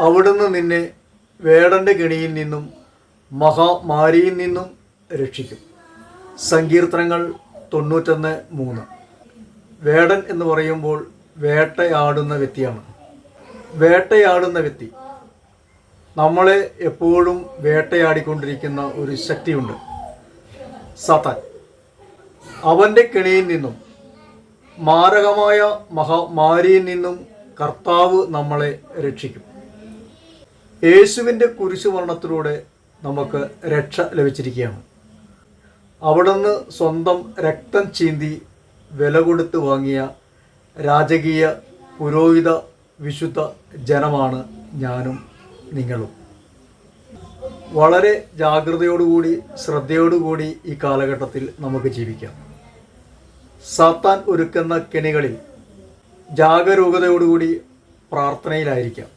അവിടുന്ന് നിന്നെ വേടൻ്റെ കെണിയിൽ നിന്നും മഹാമാരിയിൽ നിന്നും രക്ഷിക്കും. സങ്കീർത്തനങ്ങൾ 91:3. വേടൻ എന്ന് പറയുമ്പോൾ വേട്ടയാടുന്ന വ്യക്തിയാണ്. വേട്ടയാടുന്ന വ്യക്തി നമ്മളെ എപ്പോഴും വേട്ടയാടിക്കൊണ്ടിരിക്കുന്ന ഒരു ശക്തിയുണ്ട്, സാത്താൻ. അവൻ്റെ കെണിയിൽ നിന്നും മാരകമായ മഹാമാരിയിൽ നിന്നും കർത്താവ് നമ്മളെ രക്ഷിക്കും. യേശുവിൻ്റെ കുരിശുമരണത്തിലൂടെ നമുക്ക് രക്ഷ ലഭിച്ചിരിക്കുകയാണ്. അവിടുന്ന് സ്വന്തം രക്തം ചീന്തി വില കൊടുത്ത് വാങ്ങിയ രാജകീയ പുരോഹിത വിശുദ്ധ ജനമാണ് ഞാനും നിങ്ങളും. വളരെ ജാഗ്രതയോടുകൂടി ശ്രദ്ധയോടുകൂടി ഈ കാലഘട്ടത്തിൽ നമുക്ക് ജീവിക്കാം. സാത്താൻ ഒരുക്കുന്ന കെണികളിൽ ജാഗരൂകതയോടുകൂടി പ്രാർത്ഥനയിലായിരിക്കാം.